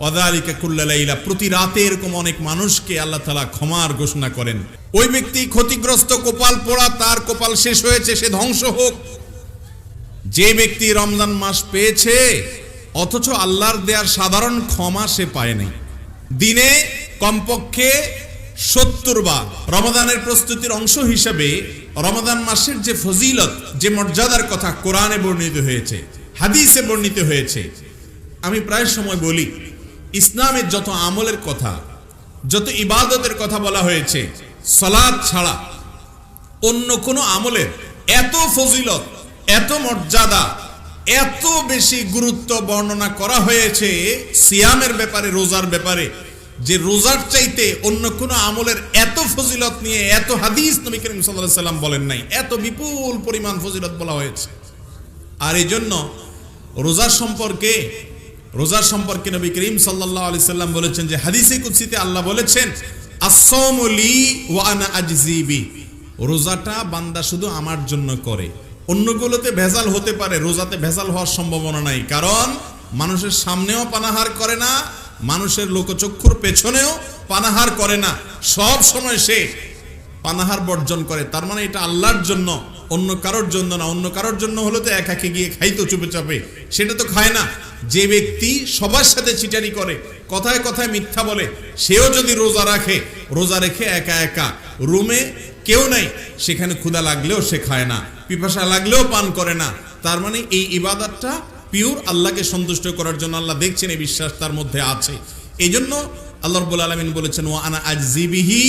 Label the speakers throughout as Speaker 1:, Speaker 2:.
Speaker 1: ওয়াযালিকা কুল্লা লাইলা, প্রতি রাতে এরকম অনেক মানুষকে আল্লাহ তাআলা ক্ষমার ঘোষণা করেন। ওই ব্যক্তি ক্ষতিগ্রস্ত, কপাল পোড়া, তার কপাল শেষ হয়েছে, সে ধ্বংস হোক। যে ব্যক্তি রমজান মাস পেয়েছে অথচ আল্লাহর দেয়ার সাধারণ ক্ষমা সে পায় নাই, দিনে কমপক্ষে 70 বার রমাদানের প্রস্তুতির অংশ হিসেবে রমাদান মাসের যে ফজিলত, যে মর্যাদার কথা কোরআনে বর্ণিত হয়েছে, হাদিসে বর্ণিত হয়েছে। আমি প্রায় সময় বলি, ইসলামের যত আমলের কথা, যত ইবাদতের কথা বলা হয়েছে, সালাত ছাড়া অন্য কোনো আমলের এত ফজিলত, এত মর্যাদা, এত বেশি গুরুত্ব বর্ণনা করা হয়েছে সিয়ামের ব্যাপারে, রোজার ব্যাপারে, যে রোজার চাইতে অন্য কোনো আমলের এত ফজিলত নিয়ে এত হাদিস নবী করিম সাল্লাল্লাহু আলাইহি সাল্লাম বলেন নাই, এত বিপুল পরিমাণ ফজিলত বলা হয়েছে। আর এই জন্য রোজার সম্পর্কে নবী করিম সাল্লাল্লাহু আলাইহি সাল্লাম বলেছেন যে হাদিসে কুদসিতে আল্লাহ বলেছেন, আস-সাওমু লি ওয়া আনা আজজি বি, রোজাটা বান্দা শুধু আমার জন্য করে। অন্যগুলোতে ভেজাল হতে পারে, রোজাতে ভেজাল হওয়ার সম্ভাবনা নাই, কারণ মানুষের সামনেও পানাহার করে না, মানুষের লোকচক্ষুর পেছনেও পানাহার করে না, সব সময় সে পানাহার বর্জন করে। তার মানে এটা আল্লাহর জন্য, অন্য কারোর জন্য না। অন্য কারোর জন্য হলে তো একাকে গিয়ে খাইতো চুপে চাপে, সেটা তো খায় না। যে ব্যক্তি সবার সাথে চিটারি করে, কথায় কথায় মিথ্যা বলে, সেও যদি রোজা রাখে, রোজা রেখে একা একা রুমে কেউ নাই, সেখানে ক্ষুধা লাগলেও সে খায় না, পিপাসা লাগলেও পান করে না, তার মানে এই ইবাদতটা পিওর আল্লাহকে সন্তুষ্ট করার জন্য। আল্লাহ দেখছেন, এই বিশ্বাস তার মধ্যে আছে। এই জন্য আল্লাহ রাব্বুল আলামিন বলেছেন, ওয়া আনা আজজি বিহি,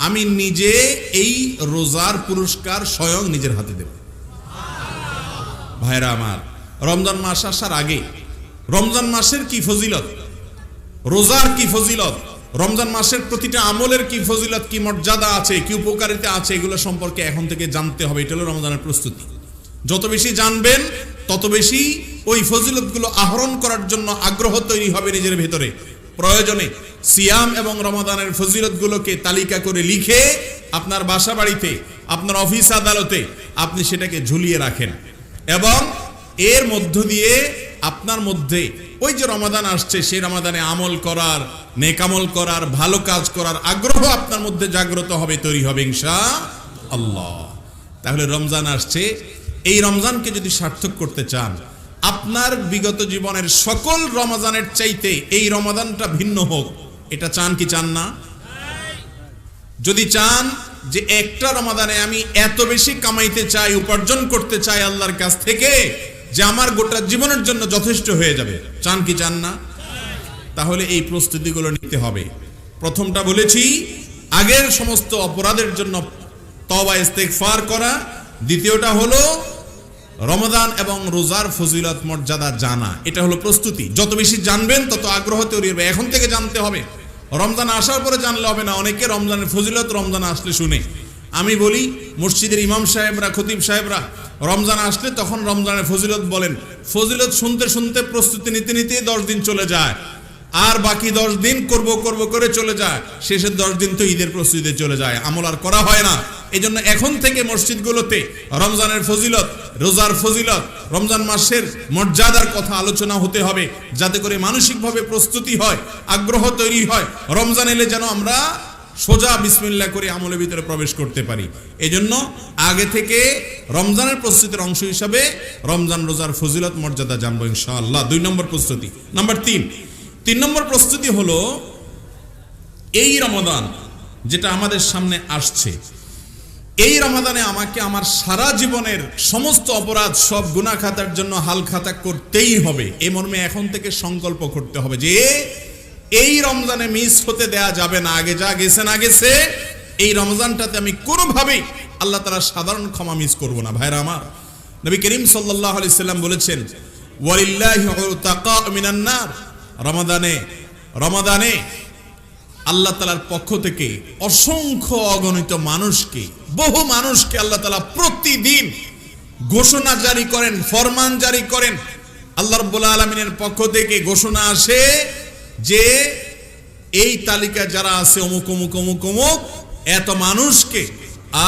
Speaker 1: আমি নিজে এই রোজার পুরস্কার স্বয়ং নিজের হাতে দেব। ভাইরা আমার, রমজান মাস আসার আগে রমজান মাসের কি ফজিলত, রোজার কি ফজিলত, রমজান মাসের প্রতিটা আমলের কি ফজিলত, কি মর্যাদা আছে, কি উপকারিতা আছে, এগুলো সম্পর্কে এখন থেকে জানতে হবে। এটা হলো রমজানের প্রস্তুতি। যত বেশি জানবেন তত বেশি ওই ফজিলতগুলো আহরণ করার জন্য আগ্রহ তৈরি হবে নিজের ভেতরে। প্রয়োজনে সিয়াম এবং রমাদানের ফজিলতগুলোকে তালিকা করে লিখে আপনার বাসা বাড়িতে, আপনার অফিস আদালতে আপনি সেটাকে ঝুলিয়ে রাখেন, এবং এর মধ্য দিয়ে আপনার মধ্যে ওই যে রমাদান আসছে, সেই রমাদানে আমল করার, নেক আমল করার, ভালো কাজ করার আগ্রহ আপনার মধ্যে জাগ্রত হবে, তৈরি হবে ইনশাআল্লাহ। তাহলে রমজান আসছে, এই রমজানকে যদি সার্থক করতে চান, আপনার বিগত জীবনের সকল রমজানের চাইতে এই রমাদানটা ভিন্ন হোক, এটা চান কি চান না? যদি চান যে একটা রমাদানে আমি এত বেশি কামাইতে চাই, উপার্জন করতে চাই আল্লাহর কাছ থেকে, যে আমার গোটা জীবনের জন্য যথেষ্ট হয়ে যাবে, চান কি চান না? তাহলে এই প্রস্তুতিগুলো নিতে হবে। প্রথমটা বলেছি, আগের সমস্ত অপরাধের জন্য তওবা ইস্তেগফার করা। দ্বিতীয়টা হলো রমাদান এবং রোজার ফজিলত মর্যাদা জানা। এটা হলো প্রস্তুতি। যত বেশি জানবেন তত আগ্রহ তৈরি হবে। এখন থেকে জানতে হবে, রমজান আসার পরে জানলে হবে না। অনেকে রমজানের ফজিলত রমজান আসলে শুনে। আমি বলি, মসজিদের ইমাম সাহেবরা, খতিব সাহেবরা রমজান আসলে তখন রমজানের ফজিলত বলেন। ফজিলত শুনতে শুনতে, প্রস্তুতি নিতে নিতে 10 দিন চলে যায়, আর বাকি 10 দিন করব করে চলে যায়। শেষের 10 দিন তো ঈদের প্রস্তুতিতে চলে যায়, আমল আর করা হয় না। এই জন্য এখন থেকে মসজিদগুলোতে রমজানের ফজিলত, রোজার ফজিলত, রমজান মাসের মর্যাদার কথা আলোচনা হতে হবে, যাতে করে মানসিকভাবে প্রস্তুতি হয়, আগ্রহ তৈরি হয়। রমজান এলে যেন আমরা সোজা বিসমিল্লাহ করে আমলের ভিতরে প্রবেশ করতে পারি। এই জন্য আগে থেকে রমজানের প্রস্তুতির অংশ হিসাবে রমজান রোজার ফজিলত মর্যাদা জানবো ইনশাআল্লাহ। 2 নম্বর প্রস্তুতি। নাম্বার 3 নম্বর প্রস্তুতি হলো, এই রমাদান যেটা আমাদের সামনে আসছে, এই রমাদানে আমাকে আমার সারা জীবনের সমস্ত অপরাধ, সব গুনাহ খাতার জন্য হাল খাতা করতেই হবে। এই মর্মে এখন থেকে সংকল্প করতে হবে যে এই রমজানে মিস হতে দেয়া যাবে না। আগে যা গেছে না গেছে, এই রমজানটাতে আমি কোনোভাবেই আল্লাহ তাআলার সাধারণ ক্ষমা মিস করব না। ভাইরা আমার, নবী করিম সাল্লাল্লাহু আলাইহি সাল্লাম বলেছেন, ওয়ালিল্লাহি উতাকা মিনান নার, রমাদানে আল্লাহ তাআলার পক্ষ থেকে অসংখ্য অগণিত মানুষকে, বহু মানুষকে আল্লাহ তাআলা প্রতিদিন ঘোষণা জারি করেন, ফরমান জারি করেন। আল্লাহ রাব্বুল আলামিনের পক্ষ থেকে ঘোষণা আসে যে এই তালিকা যারা আছে অমুক অমুক অমুক অমুক এত মানুষকে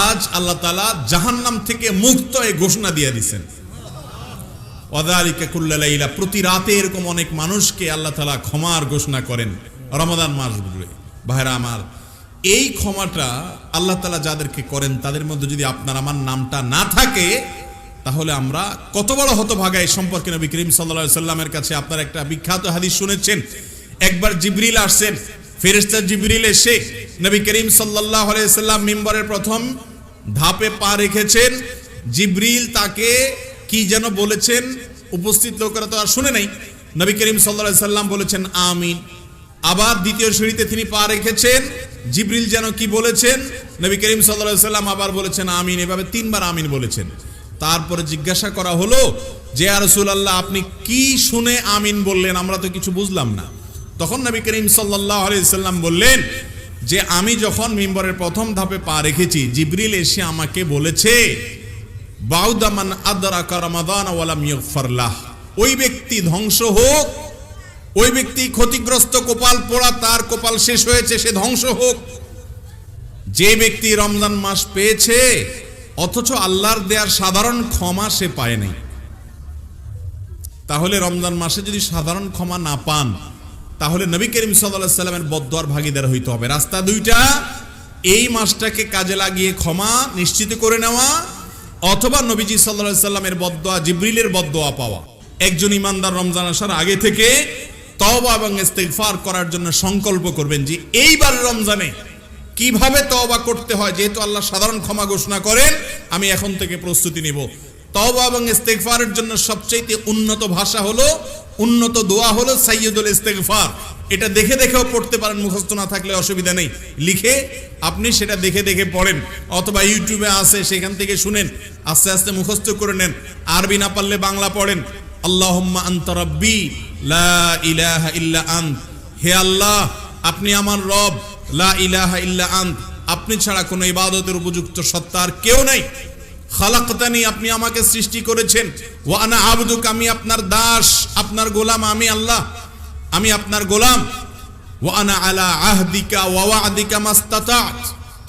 Speaker 1: আজ আল্লাহ তাআলা জাহান্নাম থেকে মুক্ত, এই ঘোষণা দিয়ে দিয়েছেন। ওয়াযালিকা কুল্লা লাইলা, প্রতি রাতে এরকম অনেক মানুষকে আল্লাহ তাআলা ক্ষমার ঘোষণা করেন রমাদান মাসগুলোতে। ভাইরা আমার, এই ক্ষমাটা আল্লাহ তাআলা যাদেরকে করেন তাদের মধ্যে যদি আপনার আমার নামটা না থাকে, তাহলে আমরা কত বড় হতভাগা। এই সম্পর্কে নবী করিম সাল্লাল্লাহু আলাইহি সাল্লামের কাছে আপনারা একটা বিখ্যাত হাদিস শুনেছেন। একবার জিবরিল আসছেন, ফেরেশতা জিবরিল এসে নবী করিম সাল্লাল্লাহু আলাইহি সাল্লাম মিম্বরের প্রথম ধাপে পা রেখেছেন। জিবরিল তাকে কি যেন বলেছেন, উপস্থিত লোকেরা তো আর শুনে নাই। নবী করিম সাল্লাল্লাহু আলাইহি সাল্লাম বলেছেন আমিন। আবার দ্বিতীয় সিঁড়িতে তিনি পা রেখেছেন, জিবরিল যেন কি বলেছেন, নবী করিম সাল্লাল্লাহু আলাইহি সাল্লাম আবার বলেছেন আমিন। এভাবে তিনবার আমিন বলেছেন। তারপরে জিজ্ঞাসা করা হলো যে ইয়া রাসূলুল্লাহ, আপনি কি শুনে আমিন বললেন, আমরা তো কিছু বুঝলাম না। তখন নবী করিম সাল্লাল্লাহু আলাইহি সাল্লাম বললেন যে আমি যখন মিম্বরের প্রথম ধাপে পা রেখেছি, জিবরিল এসে আমাকে বলেছে বাউদা মান আদরাকা রমাদান ওয়া লাম ইগফার লাহ, ওই ব্যক্তি ধ্বংস হোক, ওই ব্যক্তি ক্ষতিগ্রস্ত, কপাল পোড়া, তার কপাল শেষ হয়েছে, সে ধ্বংস হোক। যে ব্যক্তি রমজান মাস পেয়েছে অথচ আল্লাহর দেয়ার সাধারণ ক্ষমা সে পায় নাই। তাহলে রমজান মাসে যদি সাধারণ ক্ষমা না পান, তাহলে নবী করিম সাল্লাল্লাহু আলাইহি সাল্লামের বদদোয়ার ভাগীদার হইতে হবে। রাস্তা দুইটা, এই মাসটাকে কাজে লাগিয়ে ক্ষমা নিশ্চিত করে নেওয়া, অথবা নবীজি সাল্লাল্লাহু আলাইহি সাল্লামের বদদোয়া, জিবরিলের বদদোয়া পাওয়া। একজন ইমানদার রমজান আসার আগে থেকে তওবা এবং ইস্তিগফার করার জন্য সংকল্প করবেন যে এইবার রমজানে কিভাবে তওবা করতে হয়। যেহেতু আল্লাহ সাধারণ ক্ষমা ঘোষণা করেন, আমি এখন থেকে প্রস্তুতি নিব। তওবা এবং ইস্তিগফারের জন্য সবচেয়ে উন্নত ভাষা হলো, উন্নত দোয়া হলো সাইয়্যিদুল ইস্তিগফার। এটা দেখে দেখেও পড়তে পারেন, মুখস্থ না থাকলে অসুবিধা নেই, লিখে আপনি সেটা দেখে দেখে পড়েন, অথবা ইউটিউবে আছে সেখান থেকে শুনেন, আস্তে আস্তে মুখস্থ করে নেন। আরবি না পারলে বাংলা পড়েন। আল্লাহুম্মা আনতা রাব্বি লা ইলাহা ইল্লা আন্ত, হে আল্লাহ আপনি আমার রব, লা ইলাহা ইল্লা আন্ত, আপনি ছাড়া কোনো ইবাদতের উপযুক্ত সত্তা আর কেউ নাই। খালাকতানি, আপনি আমাকে সৃষ্টি করেছেন। ওয়া আনা আবদুক, আমি আপনার দাস, আপনার গোলাম, আমি আল্লাহ, আমি আপনার গোলাম। ওয়া আনা আলা আহদিকা ওয়া ওয়া'দিকা মাস্তাতা'ত,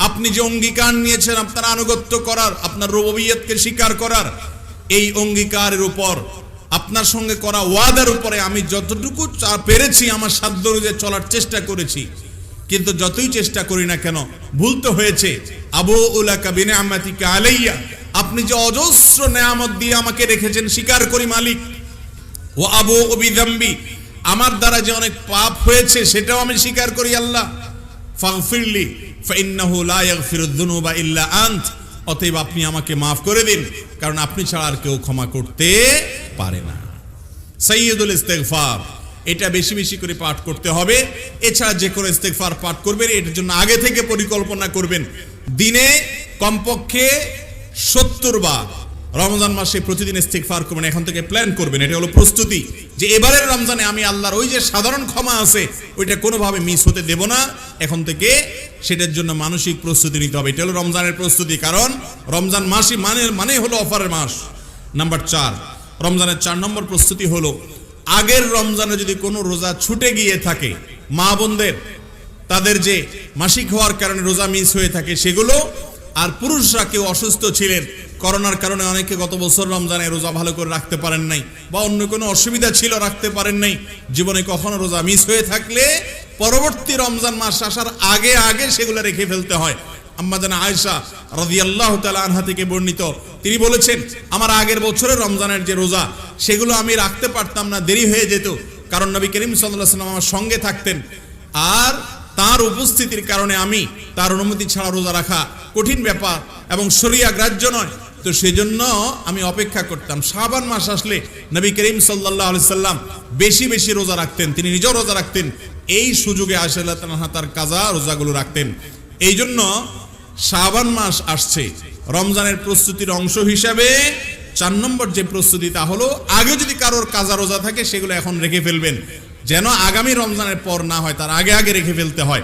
Speaker 1: আপনি যে অঙ্গীকার নিয়েছেন আপনার আনুগত্য করার, আপনার রুবুবিয়্যতকে স্বীকার করার, এই অঙ্গীকারের উপর, আপনার সঙ্গে করা ওয়াদার উপরে আমি যতটুকু পেরেছি আমার সাধ্য অনুযায়ী চলার চেষ্টা করেছি। কিন্তু যতই চেষ্টা করি না কেন, ভুল তো হয়েছে। আবুউ লাকা বিনিআমাতিকা আলাইয়া, আপনি যে অজস্র নেয়ামত দিয়ে আমাকে রেখেছেন স্বীকার করি মালিক। ওয়া আবুউ বিযামবি, আমার দ্বারা যে অনেক পাপ হয়েছে সেটাও আমি স্বীকার করি আল্লাহ। ফাগফিরলি ফাইন্নাহু লা ইয়াগফিরুয যুনুবা ইল্লা আন্ত, অতএব আপনি আমাকে মাফ করে দিন, কারণ আপনি ছাড়া আর কেউ ক্ষমা করতে পারে না। সাইয়্যিদুল ইস্তিগফার, এটা বেশি বেশি করে পাঠ করতে হবে। এছাড়া যে কোনো ইস্তিগফার পাঠ করবেন, এটার জন্য আগে থেকে পরিকল্পনা করবেন। দিনে কমপক্ষে 70 বার রমজান মাসে প্রতিদিন ইস্তিগফার করবেন, এখন থেকে প্ল্যান করবেন। এটা হলো প্রস্তুতি, যে এবারের রমজানে আমি আল্লাহর ওই যে সাধারণ ক্ষমা আছে ওইটা কোনোভাবে মিস হতে দেব না। এখন থেকে সেটার জন্য মানসিক প্রস্তুতি নিতে হবে। এটা হলো রমজানের প্রস্তুতি, কারণ রমজান মাসই মানে হলো অফারের মাস। নাম্বার 4, রমজানের 4 নম্বর প্রস্তুতি হলো, আগের রমজানে যদি কোনো রোজা ছুটে গিয়ে থাকে, মা বোনদের তাদের যে মাসিক হওয়ার কারণে রোজা মিস হয়ে থাকে সেগুলো, আর পুরুষরা কেউ অসুস্থ ছিলেন, করোনার কারণে অনেকে গত বছর রমজানে রোজা ভালো করে রাখতে পারেন নাই, বা অন্য কোনো অসুবিধা ছিল রাখতে পারেন নাই, জীবনে কখনো রোজা মিস হয়ে থাকলে পরবর্তী রমজান মাস আসার আগে আগে সেগুলো রেখে ফেলতে হয়। আম্মা জানা আয়েশা রাদিয়াল্লাহু তাআলা আনহা থেকে বর্ণিত, তিনি বলেছেন আমার আগের বছরের রমজানের যে রোজা সেগুলো আমি রাখতে পারতাম না, দেরি হয়ে যেত, কারণ নবী করিম সাল্লাল্লাহু আলাইহি ওয়াসাল্লাম আমার সঙ্গে থাকতেন, আর তার উপস্থিতির কারণে আমি তার অনুমতি ছাড়া রোজা রাখা কঠিন ব্যাপার এবং শরিয়া গ্রাহ্য নয়। তো সেজন্য আমি অপেক্ষা করতাম। শাবান মাস আসলে নবী করিম সাল্লাল্লাহু আলাইহি সাল্লাম বেশি বেশি রোজা রাখতেন, তিনি নিজেও রোজা রাখতেন। এই সুযোগে আয়েশা রাদিয়াল্লাহু আনহা তার কাজা রোজাগুলো রাখতেন। এই জন্য শাবান মাস আসছে, রমজানের প্রস্তুতির অংশ হিসাবে 4 নম্বর যে প্রস্তুতি, তা হলো আগে যদি কারোর কাজা রোজা থাকে সেগুলো এখন রেখে ফেলবেন, যেন আগামী রমজানের পর না হয়, তার আগে আগে রেখে ফেলতে হয়।